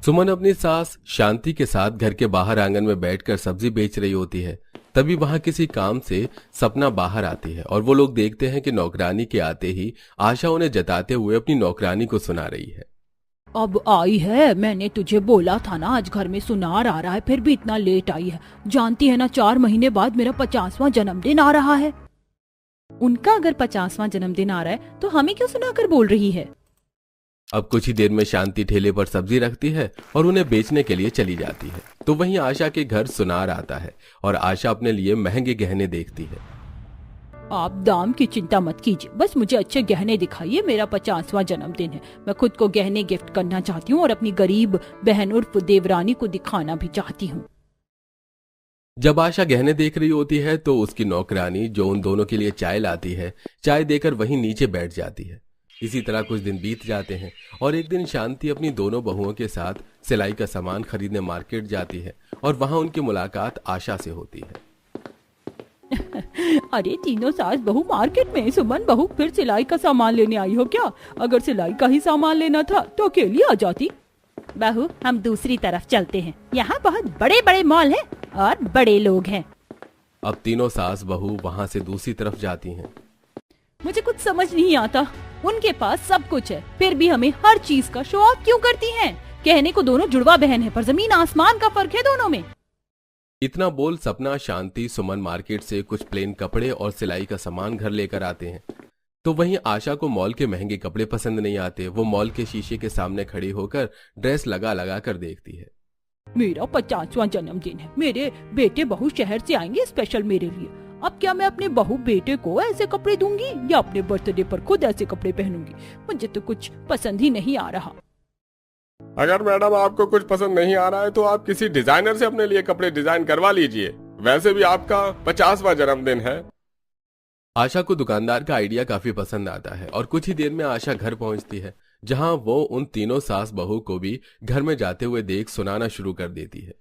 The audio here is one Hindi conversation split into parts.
सुमन अपनी सास शांति के साथ घर के बाहर आंगन में बैठकर सब्जी बेच रही होती है। तभी वहां किसी काम से सपना बाहर आती है और वो लोग देखते हैं कि नौकरानी के आते ही आशा उन्हें जताते हुए अपनी नौकरानी को सुना रही है। अब आई है, मैंने तुझे बोला था ना आज घर में सुनार आ रहा है, फिर भी इतना लेट आई है। जानती है ना 4 महीने बाद मेरा 50वां जन्मदिन आ रहा है। उनका अगर 50वां जन्मदिन आ रहा है तो हमें क्यों सुनाकर बोल रही है। अब कुछ ही देर में शांति ठेले पर सब्जी रखती है और उन्हें बेचने के लिए चली जाती है। तो वहीं आशा के घर सुनार आता है और आशा अपने लिए महंगे गहने देखती है। आप दाम की चिंता मत कीजिए, बस मुझे अच्छे गहने दिखाइए। मेरा 50वां जन्मदिन है, मैं खुद को गहने गिफ्ट करना चाहती हूँ और अपनी गरीब बहन उर्फ देवरानी को दिखाना भी चाहती हूँ। जब आशा गहने देख रही होती है तो उसकी नौकरानी जो उन दोनों के लिए चाय लाती है, चाय देकर वहीं नीचे बैठ जाती है। इसी तरह कुछ दिन बीत जाते हैं और एक दिन शांति अपनी दोनों बहुओं के साथ सिलाई का सामान खरीदने मार्केट जाती है और वहां उनकी मुलाकात आशा से होती है। अरे तीनों सास बहू मार्केट में। सुमन बहू, फिर सिलाई का सामान लेने आई हो क्या? अगर सिलाई का ही सामान लेना था तो अकेली आ जाती। बहू, हम दूसरी तरफ चलते हैं, यहाँ बहुत बड़े बड़े मॉल हैं और बड़े लोग हैं। अब तीनों सास बहू वहां से दूसरी तरफ जाती हैं। मुझे कुछ समझ नहीं आता, उनके पास सब कुछ है फिर भी हमें हर चीज का शो ऑफ क्यों करती हैं? कहने को दोनों जुड़वा बहन है पर जमीन आसमान का फर्क है दोनों में। इतना बोल सपना, शांति, सुमन मार्केट से कुछ प्लेन कपड़े और सिलाई का सामान घर लेकर आते हैं। तो वहीं आशा को मॉल के महंगे कपड़े पसंद नहीं आते। वो मॉल के शीशे के सामने खड़ी होकर ड्रेस लगा लगा कर देखती है। मेरा 50वां जन्मदिन है, मेरे बेटे बहू शहर से आएंगे स्पेशल मेरे लिए। अब क्या मैं अपने बहू बेटे को ऐसे कपड़े दूंगी या अपने बर्थडे पर खुद ऐसे कपड़े पहनूंगी? मुझे तो कुछ पसंद ही नहीं आ रहा। अगर मैडम आपको कुछ पसंद नहीं आ रहा है तो आप किसी डिजाइनर से अपने लिए कपड़े डिजाइन करवा लीजिए। वैसे भी आपका 50वां जन्मदिन है। आशा को दुकानदार का आइडिया काफी पसंद आता है और कुछ ही देर में आशा घर पहुंचती है, जहां वो उन तीनों सास बहू को भी घर में जाते हुए देख सुनाना शुरू कर देती है।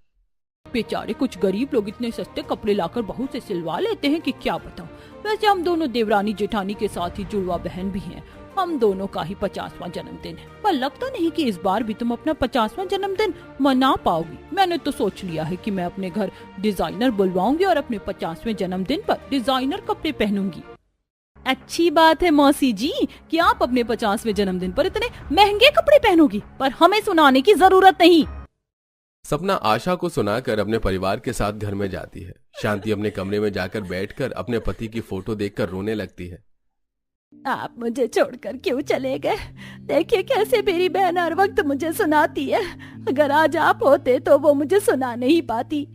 बेचारे कुछ गरीब लोग इतने सस्ते कपड़े लाकर बहू से सिलवा लेते हैं कि क्या बताऊं। वैसे हम दोनों देवरानी जेठानी के साथ ही जुड़वा बहन भी हैं। हम दोनों का ही 50वां जन्मदिन है, पर लगता नहीं कि इस बार भी तुम अपना 50वां जन्मदिन मना पाओगी। मैंने तो सोच लिया है कि मैं अपने घर डिजाइनर बुलवाऊंगी और अपने 50वें जन्मदिन पर डिजाइनर कपड़े पहनूंगी। अच्छी बात है मौसी जी कि आप अपने 50वें जन्मदिन पर इतने महंगे कपड़े पहनोगी, पर हमें सुनाने की जरूरत नहीं। सपना आशा को सुनाकर अपने परिवार के साथ घर में जाती है। शांति अपने कमरे में जाकर बैठकर अपने पति की फोटो देखकर रोने लगती है। आप मुझे छोड़कर क्यों चले गए? देखिए कैसे मेरी बहन हर वक्त मुझे सुनाती है। अगर आज आप होते तो वो मुझे सुना नहीं पाती।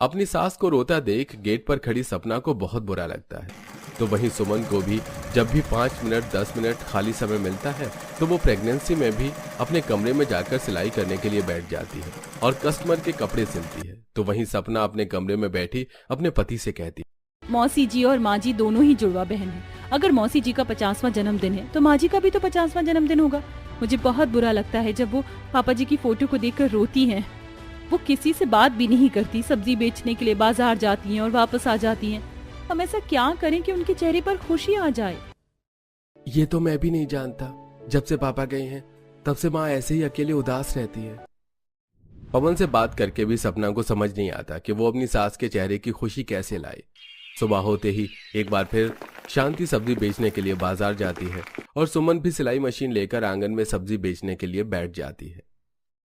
अपनी सास को रोता देख गेट पर खड़ी सपना को बहुत बुरा लगता है। तो वहीं सुमन को भी जब भी 5 मिनट 10 मिनट खाली समय मिलता है तो वो प्रेगनेंसी में भी अपने कमरे में जाकर सिलाई करने के लिए बैठ जाती है और कस्टमर के कपड़े सिलती है। तो वहीं सपना अपने कमरे में बैठी अपने पति से कहती है, मौसी जी और माँ जी दोनों ही जुड़वा बहन हैं। अगर मौसी जी का 50वां जन्मदिन है तो माँ जी का भी तो 50वां जन्मदिन होगा। मुझे बहुत बुरा लगता है जब वो पापा जी की फोटो को देखकर रोती हैं। वो किसी से बात भी नहीं करती, सब्जी बेचने के लिए बाजार जाती हैं और वापस आ जाती हैं। हम ऐसा क्या करें कि उनके चेहरे पर खुशी आ जाए? ये तो मैं भी नहीं जानता। जब से पापा गए हैं तब से माँ ऐसे ही अकेले उदास रहती है। पवन से बात करके भी सपना को समझ नहीं आता कि वो अपनी सास के चेहरे की खुशी कैसे लाए। सुबह होते ही एक बार फिर शांति सब्जी बेचने के लिए बाजार जाती है और सुमन भी सिलाई मशीन लेकर आंगन में सब्जी बेचने के लिए बैठ जाती है।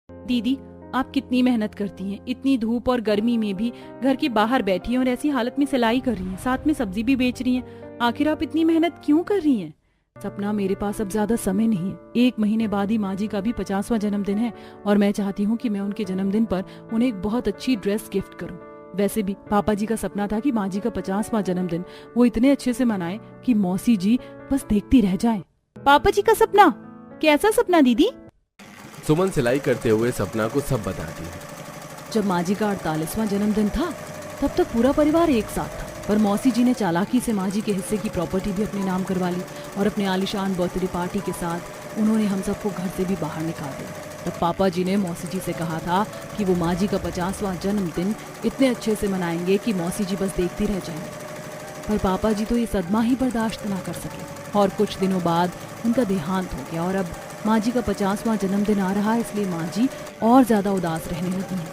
दीदी, आप कितनी मेहनत करती हैं, इतनी धूप और गर्मी में भी घर के बाहर बैठी हैं और ऐसी हालत में सिलाई कर रही हैं, साथ में सब्जी भी बेच रही हैं। आखिर आप इतनी मेहनत क्यों कर रही हैं? सपना, मेरे पास अब ज्यादा समय नहीं है। 1 महीने बाद ही माँ जी का भी 50वां जन्मदिन है और मैं चाहती हूँ कि मैं उनके जन्मदिन पर उन्हें एक बहुत अच्छी ड्रेस गिफ्ट करूँ। वैसे भी पापा जी का सपना था कि माँ जी का 50वां जन्मदिन वो इतने अच्छे से मनाए कि मौसी जी बस देखती रह जाएं। पापा जी का सपना? कैसा सपना दीदी? सुमन सिलाई करते हुए सपना को सब बताती है। जब माँ जी का 48वां जन्मदिन था तब तक पूरा परिवार एक साथ था, पर मौसी जी ने चालाकी से माँ जी के हिस्से की प्रॉपर्टी भी अपने नाम करवा ली और अपने आलिशान बर्थडे पार्टी के साथ उन्होंने हम सबको घर से भी बाहर निकाल दिया। तब पापा जी ने मौसी जी से कहा था कि वो माँ जी का 50वां जन्मदिन इतने अच्छे से मनाएंगे कि मौसी जी बस देखती रह जाएंगे। पर पापा जी तो ये सदमा ही बर्दाश्त ना कर सके और कुछ दिनों बाद उनका देहांत हो गया और अब माँ जी का 50वां जन्मदिन आ रहा है, इसलिए माँ जी और ज्यादा उदास रहने लगी हैं,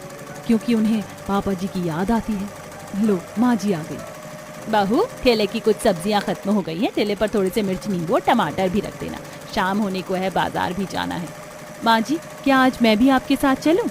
क्योंकि उन्हें पापा जी की याद आती है। लो, माँ जी आ गई। बहू, ठेले की कुछ सब्जियां खत्म हो गई हैं, ठेले पर थोड़े से मिर्च, नींबू और टमाटर भी रख देना, शाम होने को है, बाजार भी जाना है। माँ जी, क्या आज मैं भी आपके साथ चलूं?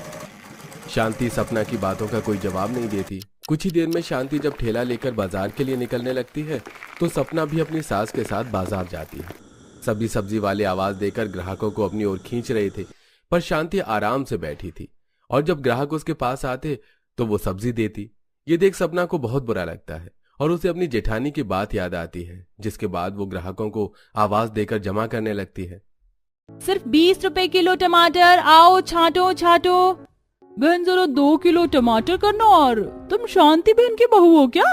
शांति सपना की बातों का कोई जवाब नहीं देती। कुछ ही देर में शांति जब ठेला लेकर बाजार के लिए निकलने लगती है तो सपना भी अपनी सास के साथ बाजार जाती है। सभी सब्जी वाले आवाज देकर ग्राहकों को अपनी ओर खींच रहे थे, पर शांति आराम से बैठी थी और जब ग्राहक उसके पास आते तो वो सब्जी देती। ये देख सपना को बहुत बुरा लगता है और उसे अपनी जेठानी की बात याद आती है, जिसके बाद वो ग्राहकों को आवाज देकर जमा करने लगती है। सिर्फ 20 रुपए किलो टमाटर, आओ छांटो छांटो। बहन जरा 2 किलो टमाटर करना। और तुम शांति बहन की बहू हो क्या?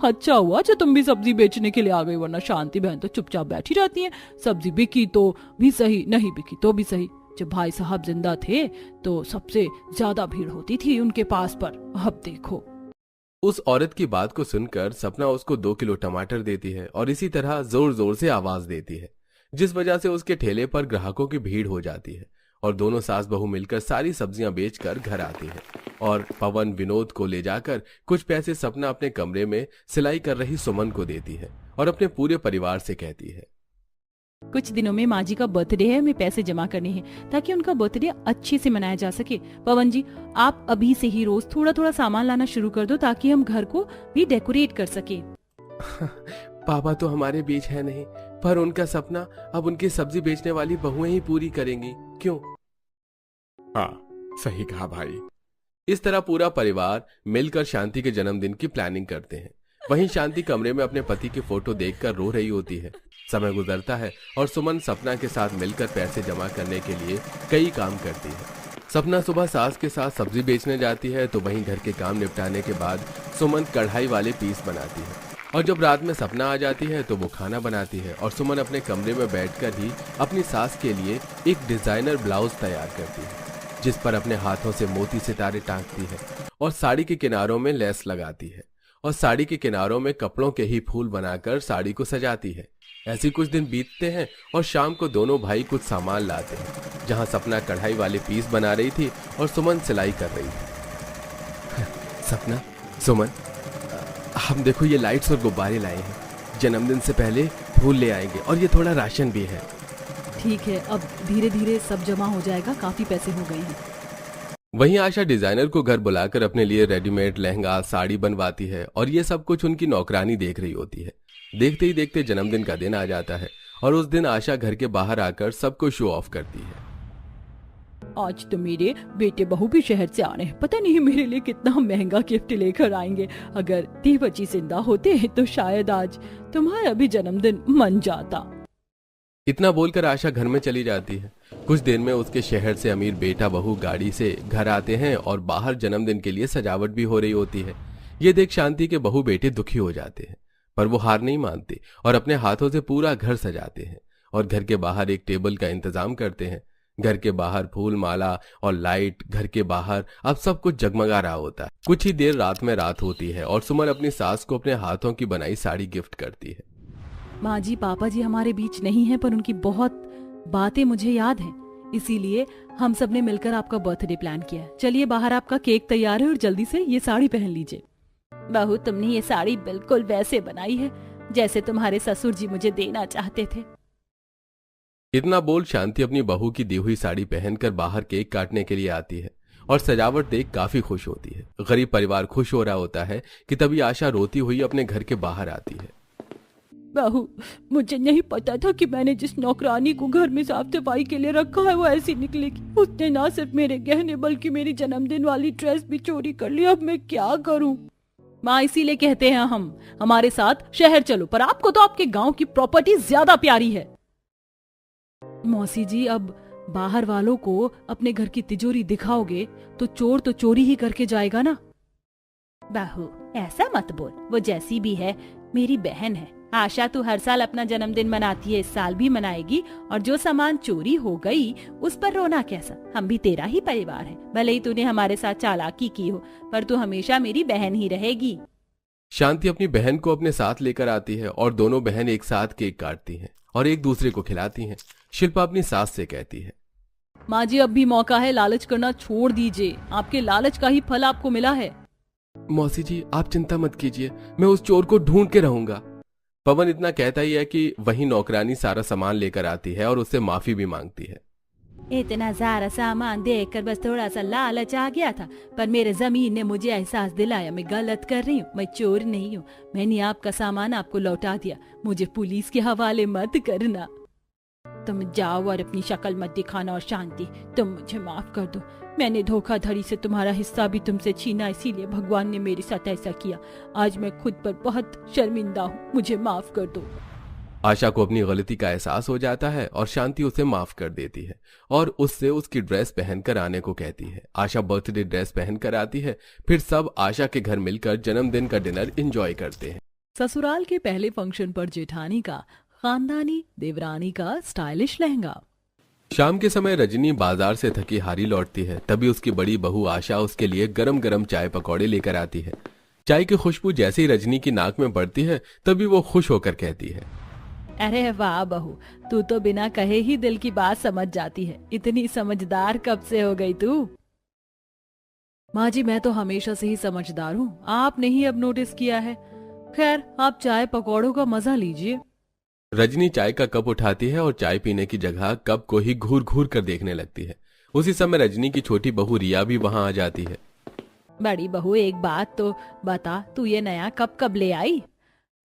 अच्छा हुआ जो तुम भी सब्जी बेचने के लिए आ गई, वरना शांति बहन तो चुपचाप बैठी रहती है। सब्जी बिकी तो भी सही, नहीं बिकी तो भी सही। जब भाई साहब जिंदा थे तो सबसे ज्यादा भीड़ होती थी उनके पास, पर अब देखो। उस औरत की बात को सुनकर सपना उसको 2 किलो टमाटर देती है और इसी तरह जोर जोर से आवाज देती है, जिस वजह से उसके ठेले पर ग्राहकों की भीड़ हो जाती है और दोनों सास बहू मिलकर सारी सब्जियां बेचकर घर आती है और पवन विनोद को ले जाकर कुछ पैसे सपना अपने कमरे में सिलाई कर रही सुमन को देती है और अपने पूरे परिवार से कहती है, कुछ दिनों में माँ जी का बर्थडे है, हमें पैसे जमा करने हैं ताकि उनका बर्थडे अच्छे से मनाया जा सके। पवन जी, आप अभी से ही रोज थोड़ा थोड़ा सामान लाना शुरू कर दो ताकि हम घर को भी डेकोरेट कर सके। पापा तो हमारे बीच है नहीं, पर उनका सपना अब उनकी सब्जी बेचने वाली बहुएं ही पूरी करेंगी, क्यों? हाँ, सही कहा भाई। इस तरह पूरा परिवार मिलकर शांति के जन्मदिन की प्लानिंग करते हैं। वहीं शांति कमरे में अपने पति की फोटो देखकर रो रही होती है। समय गुजरता है और सुमन सपना के साथ मिलकर पैसे जमा करने के लिए कई काम करती है। सपना सुबह सास के साथ सब्जी बेचने जाती है तो वहीं घर के काम निपटाने के बाद सुमन कढ़ाई वाले पीस बनाती है और जब रात में सपना आ जाती है तो वो खाना बनाती है और सुमन अपने कमरे में बैठकर ही अपनी सास के लिए एक डिजाइनर ब्लाउज तैयार करती है, जिस पर अपने हाथों से मोती सितारे टांकती है और साड़ी के किनारों में लेस लगाती है और साड़ी के किनारों में कपड़ों के ही फूल बनाकर साड़ी को सजाती है। ऐसे कुछ दिन बीतते हैं और शाम को दोनों भाई कुछ सामान लाते हैं, जहां सपना कढ़ाई वाले पीस बना रही थी और सुमन सिलाई कर रही थी। सपना, सुमन, हम देखो ये लाइट्स और गुब्बारे लाए हैं, जन्मदिन से पहले फूल ले आएंगे और ये थोड़ा राशन भी है। ठीक है, अब धीरे धीरे सब जमा हो जाएगा, काफी पैसे हो गए हैं। वहीं आशा डिजाइनर को घर बुलाकर अपने लिए रेडीमेड लहंगा साड़ी बनवाती है और ये सब कुछ उनकी नौकरानी देख रही होती है। देखते ही देखते जन्मदिन का दिन आ जाता है और उस दिन आशा घर के बाहर आकर सबको शो ऑफ करती है। आज तो मेरे बेटे बहू भी शहर से आ रहे हैं, पता नहीं मेरे लिए कितना महंगा गिफ्ट लेकर आएंगे। अगर देवची जिंदा होते तो शायद आज तुम्हारा भी जन्मदिन मन जाता। इतना बोलकर आशा घर में चली जाती है। कुछ देर में उसके शहर से अमीर बेटा बहू गाड़ी से घर आते हैं और बाहर जन्मदिन के लिए सजावट भी हो रही होती है। ये देख शांति के बहू बेटे दुखी हो जाते हैं, पर वो हार नहीं मानते और अपने हाथों से पूरा घर सजाते हैं और घर के बाहर एक टेबल का इंतजाम करते हैं। घर के बाहर फूल माला और लाइट, घर के बाहर अब सब कुछ जगमगा रहा होता है। कुछ ही देर रात में रात होती है और सुमन अपनी सास को अपने हाथों की बनाई साड़ी गिफ्ट करती है। माँ जी, पापा जी हमारे बीच नहीं है, पर उनकी बहुत बातें मुझे याद हैं, इसीलिए हम सब ने मिलकर आपका बर्थडे प्लान किया है। चलिए, बाहर आपका केक तैयार है और जल्दी से ये साड़ी पहन लीजिए। बहू, तुमने ये साड़ी बिल्कुल वैसे बनाई है जैसे तुम्हारे ससुर जी मुझे देना चाहते थे। इतना बोल शांति अपनी बहू की दी हुई साड़ी पहनकर बाहर केक काटने के लिए आती है और सजावट देख काफी खुश होती है। गरीब परिवार खुश हो रहा होता है कि तभी आशा रोती हुई अपने घर के बाहर आती है। बहू, मुझे नहीं पता था कि मैंने जिस नौकरानी को घर में साफ सफाई के लिए रखा है वो ऐसी निकलेगी। उसने ना सिर्फ मेरे गहने बल्कि मेरी जन्मदिन वाली ड्रेस भी चोरी कर ली। अब मैं क्या करूं? माँ, इसीलिए कहते हैं हम हमारे साथ शहर चलो, पर आपको तो आपके गांव की प्रॉपर्टी ज्यादा प्यारी है। मौसी जी, अब बाहर वालों को अपने घर की तिजोरी दिखाओगे तो चोर तो चोरी ही करके जाएगा ना। बहू, ऐसा मत बोल, वो जैसी भी है मेरी बहन है। आशा तू हर साल अपना जन्मदिन मनाती है, इस साल भी मनाएगी, और जो सामान चोरी हो गई उस पर रोना कैसा? हम भी तेरा ही परिवार है, भले ही तूने हमारे साथ चालाकी की हो, पर तू हमेशा मेरी बहन ही रहेगी। शांति अपनी बहन को अपने साथ लेकर आती है और दोनों बहन एक साथ केक काटती हैं और एक दूसरे को खिलाती हैं। शिल्पा अपनी सास से कहती है। माँ जी अब भी मौका है, लालच करना छोड़ दीजिए, आपके लालच का ही फल आपको मिला है। मौसी जी आप चिंता मत कीजिए, मैं उस चोर को ढूंढ के रहूंगा। पवन इतना कहता ही है कि वही नौकरानी सारा सामान लेकर आती है और उससे माफी भी मांगती है। इतना सारा सामान देखकर बस थोड़ा सा लालच आ गया था, पर मेरे जमीन ने मुझे एहसास दिलाया मैं गलत कर रही हूँ, मैं चोर नहीं हूँ। मैंने आपका सामान आपको लौटा दिया, मुझे पुलिस के हवाले मत करना। तुम जाओ और अपनी शक्ल मत दिखाना और शांति, तुम मुझे माफ कर दो। मैंने धोखाधड़ी से तुम्हारा हिस्सा भी तुमसे छीना, इसीलिए भगवान ने मेरे साथ ऐसा किया। आज मैं खुद पर बहुत शर्मिंदा हूँ, मुझे माफ कर दो। आशा को अपनी गलती का एहसास हो जाता है और शांति उसे माफ कर देती है और उससे उसकी ड्रेस पहनकर आने को कहती है। आशा बर्थडे ड्रेस पहनकर आती है। फिर सब आशा के घर मिलकर जन्मदिन का डिनर एंजॉय करते हैं। ससुराल के पहले फंक्शन पर जेठानी का खानदानी, देवरानी का स्टाइलिश लहंगा। शाम के समय रजनी बाजार से थकी हारी लौटती है। तभी उसकी बड़ी बहू आशा उसके लिए गरम गरम चाय पकौड़े लेकर आती है। चाय की खुशबू जैसे ही रजनी की नाक में पड़ती है तभी वो खुश होकर कहती है, अरे वाह बहू, तू तो बिना कहे ही दिल की बात समझ जाती है। इतनी समझदार कब से हो गई तू? माँ जी मैं तो हमेशा से ही समझदार हूँ, आपने ही अब नोटिस किया है। खैर आप चाय पकौड़ों का मजा लीजिए। रजनी चाय का कप उठाती है और चाय पीने की जगह कप को ही घूर घूर कर देखने लगती है। उसी समय रजनी की छोटी बहू रिया भी वहां आ जाती है। बड़ी बहू एक बात तो बता, तू ये नया कप कब ले आई?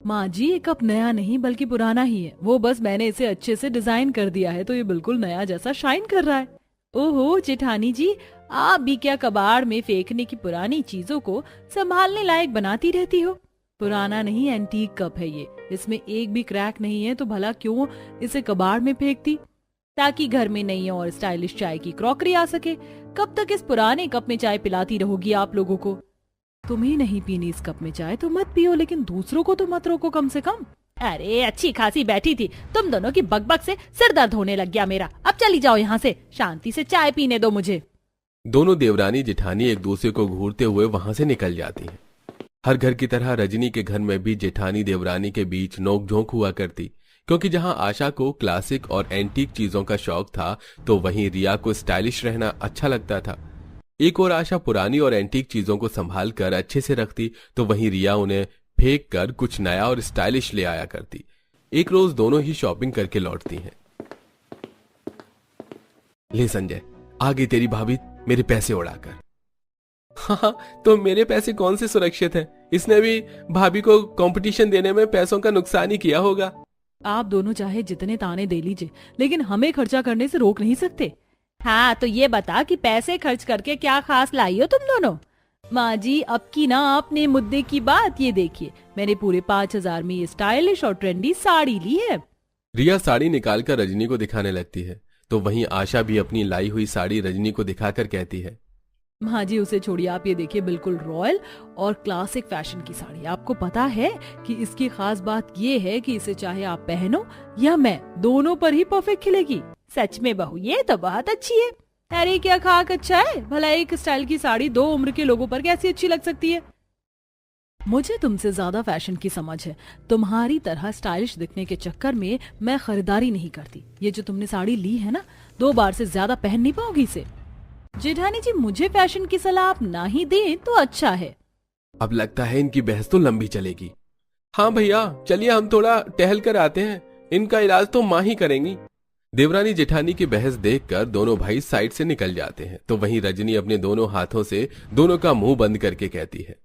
माँ जी ये कप नया नहीं बल्कि पुराना ही है, वो बस मैंने इसे अच्छे से डिजाइन कर दिया है तो ये बिल्कुल नया जैसा शाइन कर रहा है। ओहो जेठानी जी, आप भी क्या कबाड़ में फेंकने की पुरानी चीजों को संभालने लायक बनाती रहती हो? पुराना नहीं एंटीक कप है ये, इसमें एक भी क्रैक नहीं है, तो भला क्यों इसे कबाड़ में फेंकती? ताकि घर में नई और स्टाइलिश चाय की क्रॉकरी आ सके। कब तक इस पुराने कप में चाय पिलाती रहोगी आप लोगों को? तुम्हें नहीं पीनी इस कप में चाय तो मत पियो, लेकिन दूसरों को तो मत रोको कम से कम। अरे अच्छी खासी बैठी थी, तुम दोनों की बकबक से सिर दर्द होने लग गया मेरा। अब चली जाओ यहाँ से, शांति से चाय पीने दो मुझे। दोनों देवरानी जेठानी एक दूसरे को घूरते हुए वहां से निकल जाती हैं। हर घर की तरह रजनी के घर में भी जेठानी देवरानी के बीच नोकझोंक हुआ करती, क्योंकि जहां आशा को क्लासिक और एंटीक चीजों का शौक था तो वहीं रिया को स्टाइलिश रहना अच्छा लगता था। एक और आशा पुरानी और एंटीक चीजों को संभाल कर अच्छे से रखती तो वहीं रिया उन्हें फेंक कर कुछ नया और स्टाइलिश ले आया करती। एक रोज दोनों ही शॉपिंग करके लौटती हैं। ले संजय, आ गई तेरी भाभी मेरे पैसे उड़ाकर। हाँ, तो मेरे पैसे कौन से सुरक्षित हैं? इसने भी भाभी को कंपटीशन देने में पैसों का नुकसान ही किया होगा। आप दोनों चाहे जितने ताने दे लीजिए, लेकिन हमें खर्चा करने से रोक नहीं सकते। हाँ तो ये बता कि पैसे खर्च करके क्या खास लाई हो तुम दोनों? माँ जी अब की ना आपने मुद्दे की बात, ये देखिए मैंने पूरे 5,000 में ये स्टाइलिश और ट्रेंडी साड़ी ली है। रिया साड़ी निकालकर रजनी को दिखाने लगती है तो वहीं आशा भी अपनी लाई हुई साड़ी रजनी को दिखाकर कहती है, हाँ जी उसे छोड़िए, आप ये देखिए बिल्कुल रॉयल और क्लासिक फैशन की साड़ी। आपको पता है कि इसकी खास बात ये है कि इसे चाहे आप पहनो या मैं, दोनों पर ही परफेक्ट खिलेगी। सच में बहू ये तो बहुत अच्छी है। अरे क्या खाक अच्छा है, भला एक स्टाइल की साड़ी 2 उम्र के लोगों पर कैसी अच्छी लग सकती है? मुझे तुमसे ज्यादा फैशन की समझ है, तुम्हारी तरह स्टाइलिश दिखने के चक्कर में मैं खरीदारी नहीं करती। ये जो तुमने साड़ी ली है ना, 2 बार से ज्यादा पहन नहीं पाओगी इसे। जेठानी जी मुझे फैशन की सलाह आप ना ही दें तो अच्छा है। अब लगता है इनकी बहस तो लंबी चलेगी। हाँ भैया चलिए हम थोड़ा टहल कर आते हैं, इनका इलाज तो माँ ही करेंगी। देवरानी जेठानी की बहस देखकर दोनों भाई साइड से निकल जाते हैं तो वहीं रजनी अपने दोनों हाथों से दोनों का मुंह बंद करके कहती है,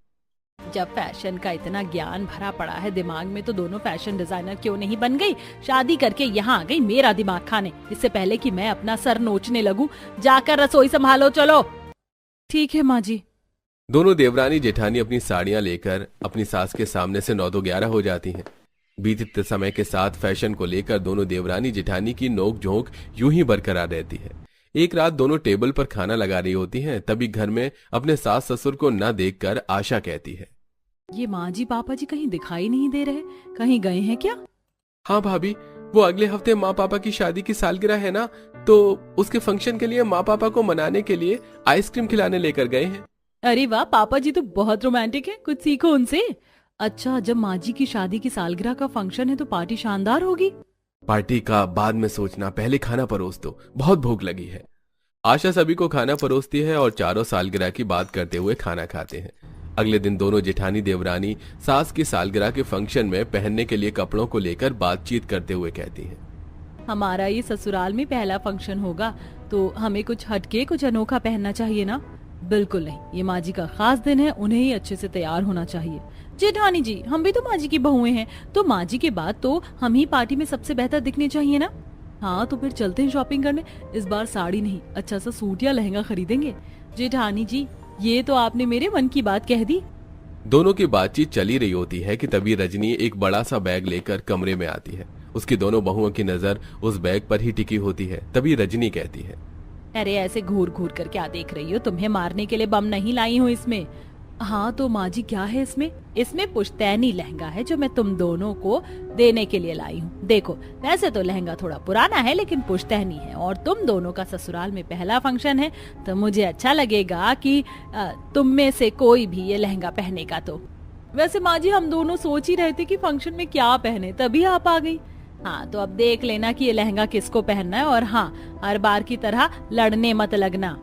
जब फैशन का इतना ज्ञान भरा पड़ा है दिमाग में तो दोनों फैशन डिजाइनर क्यों नहीं बन गई? शादी करके यहाँ आ गई मेरा दिमाग खाने, इससे पहले कि मैं अपना सर नोचने लगूं। जाकर रसोई संभालो चलो। ठीक है माँ जी। दोनों देवरानी जेठानी अपनी साड़ियां लेकर अपनी सास के सामने से 9-11 हो जाती हैं। बीतते समय के साथ फैशन को लेकर दोनों देवरानी जेठानी की नोक-झोंक यूं ही बरकरार रहती है। एक रात दोनों टेबल पर खाना लगा रही होती हैं, तभी घर में अपने सास ससुर को न देखकर आशा कहती है, ये माँ जी पापा जी कहीं दिखाई नहीं दे रहे, कहीं गए हैं क्या? हाँ भाभी, वो अगले हफ्ते माँ पापा की शादी की सालगिरह है ना, तो उसके फंक्शन के लिए माँ पापा को मनाने के लिए आइसक्रीम खिलाने लेकर गए हैं। अरे वाह, पापा जी तो बहुत रोमांटिक है, कुछ सीखो उनसे। अच्छा, जब माँ जी की शादी की सालगिरह का फंक्शन है तो पार्टी शानदार होगी। पार्टी का बाद में सोचना, पहले खाना परोस दो, बहुत भूख लगी है। आशा सभी को खाना परोसती है और चारों सालगिरह की बात करते हुए खाना खाते हैं। अगले दिन दोनों जेठानी देवरानी सास की सालगिरह के फंक्शन में पहनने के लिए कपड़ों को लेकर बातचीत करते हुए कहती हैं। हमारा ये ससुराल में पहला फंक्शन होगा तो हमें कुछ हटके, कुछ अनोखा पहनना चाहिए ना। बिल्कुल नहीं, ये माँ जी का खास दिन है, उन्हें ही अच्छे से तैयार होना चाहिए। जेठानी जी, हम भी तो माँ जी की बहुएं हैं, तो माँ जी के बाद तो हम ही पार्टी में सबसे बेहतर दिखने चाहिए ना। हाँ तो फिर चलते हैं शॉपिंग करने। इस बार साड़ी नहीं, अच्छा सा सूट या लहंगा खरीदेंगे। जेठानी जी, ये तो आपने मेरे मन की बात कह दी। दोनों की बातचीत चली रही होती है कि तभी रजनी एक बड़ा सा बैग लेकर कमरे में आती है। उसकी दोनों बहुओं की नजर उस बैग पर ही टिकी होती है। तभी रजनी कहती है, अरे ऐसे घूर घूर कर क्या देख रही हो? तुम्हें मारने के लिए बम नहीं लाई हूँ इसमें। हाँ तो माँ जी क्या है इसमें? इसमें पुश्तैनी लहंगा है जो मैं तुम दोनों को देने के लिए लाई हूँ। देखो, वैसे तो लहंगा थोड़ा पुराना है लेकिन पुश्तैनी है, और तुम दोनों का ससुराल में पहला फंक्शन है तो मुझे अच्छा लगेगा कि तुम में से कोई भी ये लहंगा पहनेगा। तो वैसे माँ जी हम दोनों सोच ही रहे थे कि फंक्शन में क्या पहने, तभी आप आ गई। हाँ तो अब देख लेना कि ये लहंगा किसको पहनना है, और हाँ हर बार की तरह लड़ने मत लगना।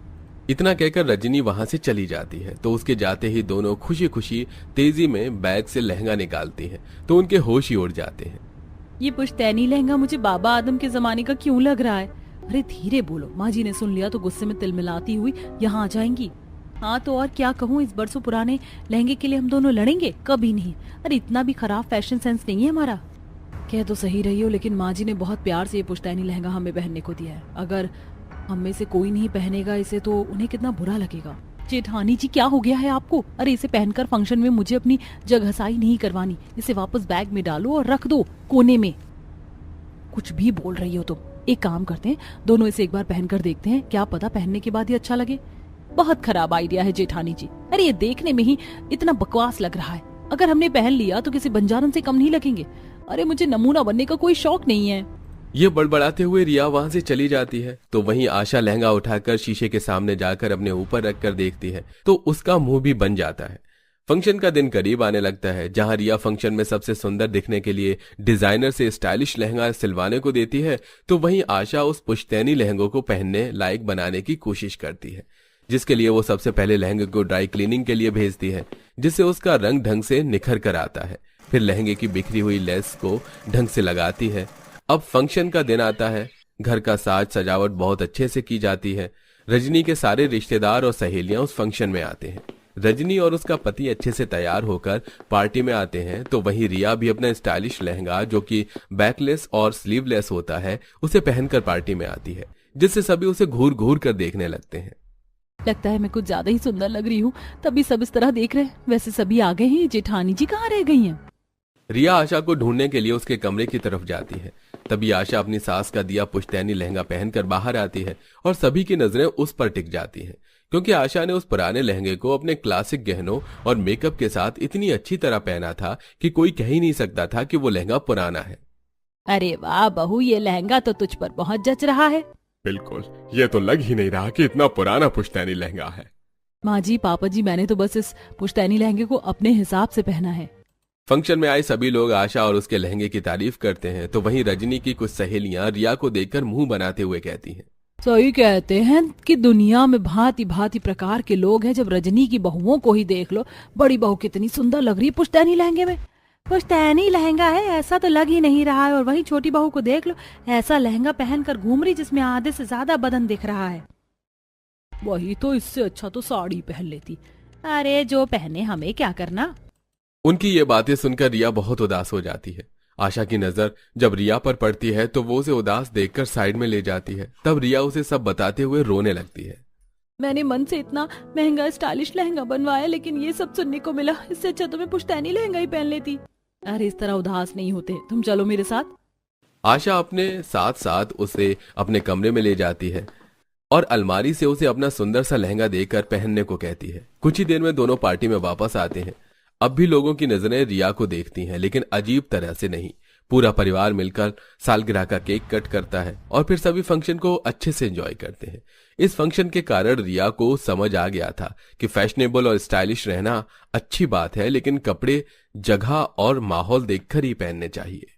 इतना कहकर रजनी वहां से चली जाती है। तो उसके जाते ही दोनों खुशी खुशी तेजी में बैग से लहंगा निकालती हैं तो उनके होश ही उड़ जाते हैं। ये पुश्तैनी लहंगा मुझे बाबा आदम के जमाने का क्यों लग रहा है? अरे धीरे बोलो, माँ जी ने सुन लिया तो गुस्से में तिलमिलाती हुई यहाँ आ जाएंगी। हाँ तो और क्या कहूँ, इस बरसों पुराने लहंगे के लिए हम दोनों लड़ेंगे? कभी नहीं। अरे इतना भी खराब फैशन सेंस नहीं है हमारा। कह तो सही रही हो, लेकिन माँ जी ने बहुत प्यार से ये पुश्तैनी लहंगा हमें पहनने को दिया है। अगर हम में से कोई नहीं पहनेगा इसे तो उन्हें कितना बुरा लगेगा। जेठानी जी क्या हो गया है आपको? अरे इसे पहनकर फंक्शन में मुझे अपनी जगहसाई नहीं करवानी। इसे वापस बैग में डालो और रख दो कोने में। कुछ भी बोल रही हो तुम। एक काम करते हैं, दोनों इसे एक बार पहनकर देखते हैं, क्या पता पहनने के बाद ही अच्छा लगे। बहुत खराब आइडिया है जेठानी जी। अरे ये देखने में ही इतना बकवास लग रहा है, अगर हमने पहन लिया तो किसी बंजारन से कम नहीं लगेंगे। अरे मुझे नमूना बनने का कोई शौक नहीं है। ये बड़बड़ाते हुए रिया वहां से चली जाती है। तो वहीं आशा लहंगा उठाकर शीशे के सामने जाकर अपने ऊपर रखकर देखती है तो उसका मुंह भी बन जाता है। फंक्शन का दिन करीब आने लगता है। जहां रिया फंक्शन में सबसे सुंदर दिखने के लिए डिजाइनर से स्टाइलिश लहंगा सिलवाने को देती है, तो वहीं आशा उस पुश्तैनी लहंगों को पहनने लायक बनाने की कोशिश करती है, जिसके लिए वो सबसे पहले लहंगे को ड्राई क्लीनिंग के लिए भेजती है, जिससे उसका रंग ढंग से निखर कर आता है। फिर लहंगे की बिखरी हुई लेस को ढंग से लगाती है। अब फंक्शन का दिन आता है। घर का साज सजावट बहुत अच्छे से की जाती है। रजनी के सारे रिश्तेदार और सहेलियां उस फंक्शन में आते हैं। रजनी और उसका पति अच्छे से तैयार होकर पार्टी में आते हैं, तो वहीं रिया भी अपना स्टाइलिश लहंगा जो कि बैकलेस और स्लीवलेस होता है उसे पहनकर पार्टी में आती है, जिससे सभी उसे घूर घूर कर देखने लगते हैं। लगता है मैं कुछ ज्यादा ही सुंदर लग रही हूँ, तभी सब इस तरह देख रहे हैं। वैसे सभी आ गए हैं, जेठानी जी कहाँ रह गई हैं? रिया आशा को ढूंढने के लिए उसके कमरे की तरफ जाती है। तभी आशा अपनी सास का दिया पुश्तैनी लहंगा पहनकर बाहर आती है और सभी की नजरें उस पर टिक जाती हैं, क्योंकि आशा ने उस पुराने लहंगे को अपने क्लासिक गहनों और मेकअप के साथ इतनी अच्छी तरह पहना था कि कोई कह ही नहीं सकता था कि वो लहंगा पुराना है। अरे वाह बहू, ये लहंगा तो तुझ पर बहुत जच रहा है। बिल्कुल, ये तो लग ही नहीं रहा कि इतना पुराना पुश्तैनी लहंगा है। माँ जी, पापा जी, मैंने तो बस इस पुश्तैनी लहंगे को अपने हिसाब से पहना है। फंक्शन में आए सभी लोग आशा और उसके लहंगे की तारीफ करते हैं, तो वहीं रजनी की कुछ सहेलियां रिया को देखकर मुंह बनाते हुए कहती हैं, सही कहते हैं कि दुनिया में भांति भांति प्रकार के लोग हैं। जब रजनी की बहुओं को ही देख लो, बड़ी बहू कितनी सुंदर लग रही है पुश्तैनी लहंगे में। पुश्तैनी लहंगा है ऐसा तो लग ही नहीं रहा है, और वहीं छोटी बहू को देख लो, ऐसा लहंगा पहनकर घूम रही जिसमें आधे से ज्यादा बदन दिख रहा है। वही तो, इससे अच्छा तो साड़ी पहन लेती। अरे जो पहने हमें क्या करना। उनकी ये बातें सुनकर रिया बहुत उदास हो जाती है। आशा की नजर जब रिया पर पड़ती है तो वो उसे उदास देखकर साइड में ले जाती है। तब रिया उसे सब बताते हुए रोने लगती है। मैंने मन से इतना महंगा स्टाइलिश लहंगा बनवाया, लेकिन ये सब सुनने को मिला। इससे अच्छा तो मैं पुश्तैनी लहंगा ही पहन लेती। अरे इस तरह उदास नहीं होते, तुम चलो मेरे साथ। आशा अपने साथ साथ उसे अपने कमरे में ले जाती है और अलमारी से उसे अपना सुंदर सा लहंगा देकर पहनने को कहती है। कुछ ही देर में दोनों पार्टी में वापस आते हैं। अब भी लोगों की नजरें रिया को देखती हैं, लेकिन अजीब तरह से नहीं। पूरा परिवार मिलकर सालगिरह का केक कट करता है और फिर सभी फंक्शन को अच्छे से एंजॉय करते हैं। इस फंक्शन के कारण रिया को समझ आ गया था कि फैशनेबल और स्टाइलिश रहना अच्छी बात है, लेकिन कपड़े जगह और माहौल देखकर ही पहनने चाहिए।